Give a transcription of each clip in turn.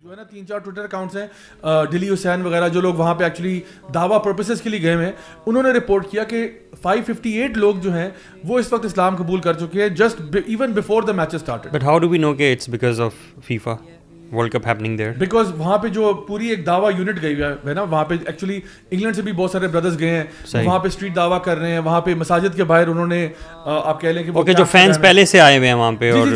جو ہے نا 3-4 ٹویٹر اکاؤنٹس ہیں ڈلی حسین وغیرہ جو لوگ وہاں پہ ایکچولی دعویٰ پرپسز کے لیے گئے ہیں, انہوں نے رپورٹ کیا کہ 558 لوگ جو ہیں وہ اس وقت اسلام قبول کر چکے ہیں just even before the match started. But how do we know کہ it's because of FIFA World Cup happening there? Because وہاں پہ جو پوری ایک دعویٰ یونٹ گئی ہے نا, وہاں پہ ایکچولی انگلینڈ سے بھی بہت سارے بردرز گئے ہیں, وہاں پہ اسٹریٹ دعویٰ کر رہے ہیں, وہاں پہ مساجد کے باہر انہوں نے آپ کہہ لیں کہ اوکے جو فینس پہلے سے آئے ہوئے ہیں وہاں پہ, اور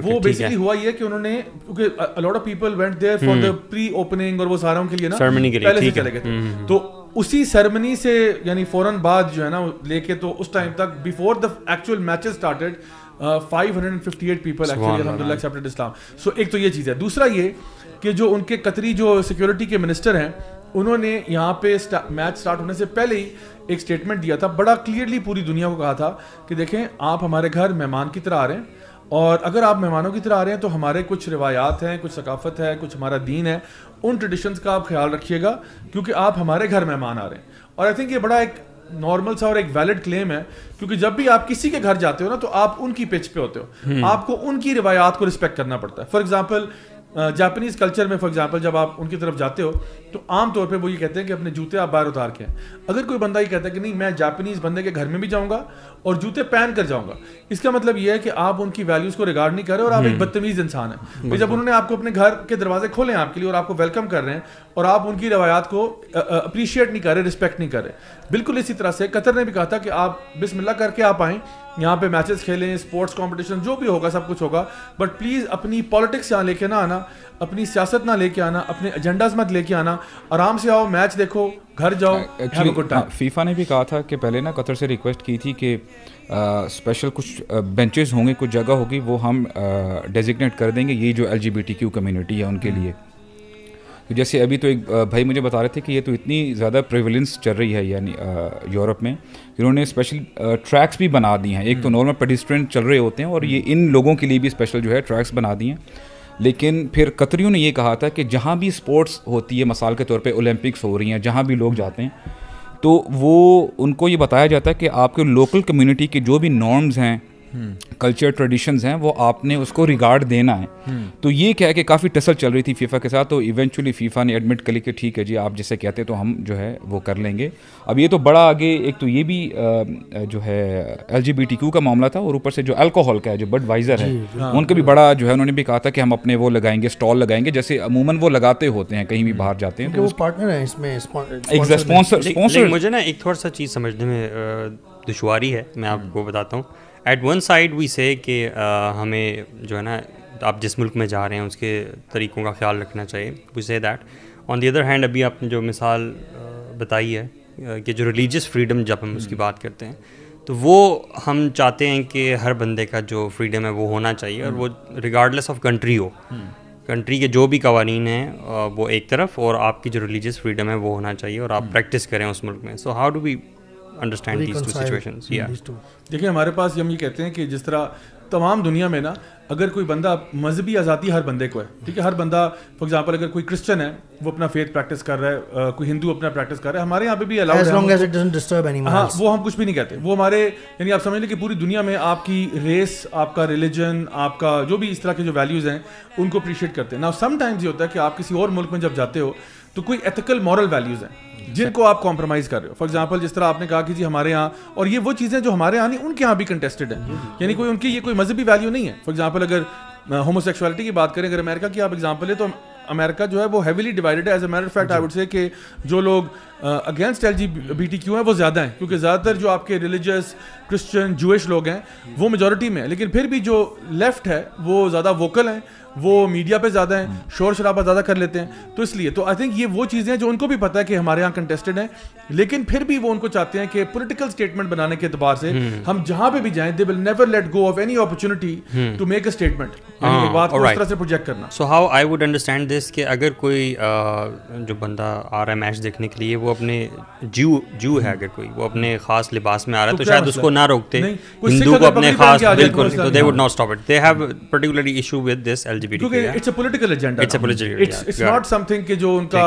وہ بیسکلی ہوا یہ کہ انہوں نے کیونکہ a lot of people went there for the pre opening اور وہ ساروں کے لیے نا پہلے سے چلے گئے تھے, تو اسی سیرمنی سے یعنی فوراً بعد جو ہے نا لے کے تو اس ٹائم تک before the actual matches started 558 people actually الحمدللہ ایکسیپٹڈ اسلام. سو ایک تو یہ چیز ہے. دوسرا یہ کہ جو ان کے قطری جو سیکورٹی کے منسٹر ہیں انہوں نے یہاں پہ میچ سٹارٹ ہونے سے پہلے ہی ایک سٹیٹمنٹ دیا تھا, بڑا کلیئرلی پوری دنیا کو کہا تھا کہ دیکھیں آپ ہمارے گھر مہمان کی طرح آ رہے ہیں, اور اگر آپ مہمانوں کی طرح آ رہے ہیں تو ہمارے کچھ روایات ہیں, کچھ ثقافت ہے, کچھ ہمارا دین ہے, ان ٹریڈیشنز کا آپ خیال رکھیے گا کیونکہ آپ ہمارے گھر مہمان آ رہے ہیں. اور آئی تھنک یہ بڑا ایک نارمل سا اور ایک ویلڈ کلیم ہے, کیونکہ جب بھی آپ کسی کے گھر جاتے ہو نا تو آپ ان کی پچ پہ ہوتے ہو, آپ کو ان کی روایات کو رسپیکٹ کرنا پڑتا ہے. فار ایگزامپل جاپنیز کلچر میں فار ایگزامپل جب آپ ان کی طرف جاتے ہو تو عام طور پہ وہ یہ کہتے ہیں کہ اپنے جوتے آپ باہر اتار کے ہیں. اگر کوئی بندہ یہ کہتا ہے کہ نہیں میں جاپنیز بندے کے گھر میں بھی جاؤں گا اور جوتے پہن کر جاؤں گا, اس کا مطلب یہ ہے کہ آپ ان کی ویلیوز کو ریگارڈ نہیں کر رہے اور آپ ایک بدتمیز انسان ہیں. جب انہوں نے آپ کو اپنے گھر کے دروازے کھولے ہیں آپ کے لیے اور آپ کو ویلکم کر رہے ہیں اور آپ ان کی روایات کو اپریشیٹ نہیں کر رہے, رسپیکٹ نہیں کر رہے, بالکل اسی طرح سے قطر نے بھی کہا تھا کہ آپ بسم اللہ کر کے آپ آئیں, یہاں پہ میچز کھیلیں, اسپورٹس کمپٹیشن جو بھی ہوگا سب کچھ ہوگا, بٹ پلیز اپنی پالیٹکس یہاں لے کے نہ آنا, اپنی سیاست نہ لے کے آنا, اپنے ایجنڈاز مت لے کے آنا, آرام سے آؤ, میچ دیکھو, گھر جاؤ. فیفا نے بھی کہا تھا کہ پہلے نا قطر سے ریکویسٹ کی تھی کہ اسپیشل کچھ بینچز ہوں گے, کچھ جگہ ہوگی وہ ہم ڈیزگنیٹ کر دیں گے یہ جو LGBTQ کمیونٹی ہے ان کے لیے. جیسے ابھی تو ایک بھائی مجھے بتا رہے تھے کہ یہ تو اتنی زیادہ پریویلنس چل رہی ہے یعنی یورپ میں, انہوں نے اسپیشل ٹریکس بھی بنا دی ہیں. ایک تو نارمل پیڈسٹرین چل رہے ہوتے ہیں اور یہ ان لوگوں کے لیے بھی اسپیشل جو ہے ٹریکس بنا دی ہیں. لیکن پھر قطریوں نے یہ کہا تھا کہ جہاں بھی اسپورٹس ہوتی ہے, مثال کے طور پہ اولمپکس ہو رہی ہیں, جہاں بھی لوگ جاتے ہیں تو وہ ان کو یہ بتایا جاتا ہے کہ آپ کے لوکل کمیونٹی کے جو بھی نارمز ہیں, کلچر ٹریڈیشنز ہیں, وہ آپ نے اس کو ریگارڈ دینا ہے. تو یہ کیا ہے کہ کافی ٹسل چل رہی تھی فیفا کے ساتھ, تو ایونچولی فیفا نے ایڈمٹ کر لی کہ ٹھیک ہے جی آپ جسے کہتے تو ہم جو ہے وہ کر لیں گے. اب یہ تو بڑا آگے ایک تو یہ بھی جو ہے LGBTQ کا معاملہ تھا, اور اوپر سے جو الکوہول کا ہے جو بڈ وائزر ہے ان کا بھی بڑا جو ہے انہوں نے بھی کہا تھا کہ ہم اپنے وہ لگائیں گے, اسٹال لگائیں گے, جیسے عموماً وہ لگاتے ہوتے ہیں کہیں بھی باہر جاتے ہیں. وہ پارٹنر ہیں اس میں, اسپانسر. مجھے نا ایک تھوڑا سا چیز سمجھنے میں دشواری ہے, میں آپ کو بتاتا ہوں. ایٹ ون سائڈ وی سے کہ ہمیں جو ہے نا آپ جس ملک میں جا رہے ہیں اس کے طریقوں کا خیال رکھنا چاہیے, وی سے that. On the other hand ابھی آپ نے جو مثال بتائی ہے کہ جو ریلیجیس فریڈم جب ہم اس کی بات کرتے ہیں تو وہ ہم چاہتے ہیں کہ ہر بندے کا جو فریڈم ہے وہ ہونا چاہیے, اور وہ regardless of country who, country کے جو بھی قوانین ہیں وہ ایک طرف, اور آپ کی جو ریلیجیس فریڈم ہے وہ ہونا چاہیے اور آپ پریکٹس کریں اس ملک میں. So how do we understand these two situations? دیکھیں ہمارے پاس ہم یہ کہتے ہیں کہ جس طرح تمام دنیا میں نا اگر کوئی بندہ, مذہبی آزادی ہر بندے کو ہے, ٹھیک ہے, ہر بندہ فار ایگزامپل اگر کوئی کرسچن ہے وہ اپنا فیتھ پریکٹس کر رہا ہے, کوئی ہندو اپنا پریکٹس کر رہا ہے, ہمارے یہاں پہ بھی الاؤڈ ہے, as long as it doesn't disturb anyone. ہاں وہ ہم کچھ بھی نہیں کہتے, وہ ہمارے یعنی آپ سمجھ لیں کہ پوری دنیا میں آپ کی ریس, آپ کا ریلیجن, آپ کا جو بھی اس طرح کے جو ویلیوز ہیں ان کو اپریشیٹ کرتے ہیں. نا سم ٹائمز یہ ہوتا ہے کہ آپ کسی اور ملک میں جب جاتے ہو تو کوئی ایتھیکل مورل ویلیوز ہیں جن کو آپ کمپرومائز کر رہے ہو. فار ایگزامپل جس طرح آپ نے کہا کہ جی ہمارے یہاں, اور یہ وہ چیزیں جو ہمارے یہاں نہیں ان کے یہاں بھی کنٹیسٹڈ ہیں, یعنی کوئی ان کی یہ کوئی مذہبی ویلیو نہیں ہے. فار ایگزامپل اگر ہومو سیکسولیٹی کی بات کریں, اگر امریکہ کی آپ ایگزامپل ہے تو امریکہ جو ہے وہ ہیویلی ڈیوائڈڈ ہے. As a matter of fact I would say کہ جو لوگ اگینسٹ LGBTQ ہیں وہ زیادہ ہیں, کیونکہ زیادہ تر جو آپ کے ریلیجیس کرسچن جوئش لوگ ہیں وہ میجورٹی میں ہیں, لیکن پھر بھی جو لیفٹ ہے وہ زیادہ ووکل ہیں, وہ میڈیا پہ زیادہ ہیں, شور شرابہ زیادہ کر لیتے ہیں. تو اس لیے تو آئی تھنک یہ وہ چیزیں ہیں جو ان کو بھی پتہ ہے کہ ہمارے یہاں کنٹیسٹڈ ہیں, لیکن پھر بھی وہ ان کو چاہتے ہیں کہ پولیٹیکل اسٹیٹمنٹ بنانے کے اعتبار سے ہم جہاں پہ بھی جائیں they will never let go of any opportunity to make a statement, یعنی بات کو اس طرح سے پروجیکٹ کرنا. So how I would understand this کہ اگر کوئی جو بندہ آ رہا ہے میچ دیکھنے کے لیے وہ اپنے جو ہے, اگر کوئی وہ اپنے خاص لباس میں آ رہا ہے تو شاید اس کو نہ روکتے, ہندو کو اپنے خاص, بالکل, تو they would not stop it. They have particularly issue with this LGBTQ. It's a political agenda. It's a political agenda. It's not something کہ جو ان کا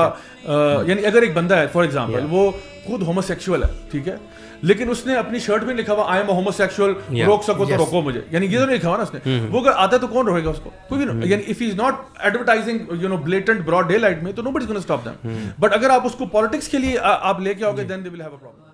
یعنی اگر ایک بندہ ہے فار ایگزامپل وہ خود ہوموسیکشول ہے, ٹھیک ہے, لیکن اس نے اپنی شرٹ میں لکھا ہوا آئی ایم اے ہوموسیکشول, روک سکو تو روکو مجھے, یعنی یہ تو نہیں لکھا ہوا نا اس نے. وہ اگر آتا تو کون روکے گا اس کو, کوئی بھی نہیں. یعنی if he is not advertising you know blatant broad daylight میں, تو nobody is gonna stop them. But اگر آپ اس کو پالیٹکس کے لیے آپ لے کے آؤ گے, دین دے ول ہیو اے پرابلم.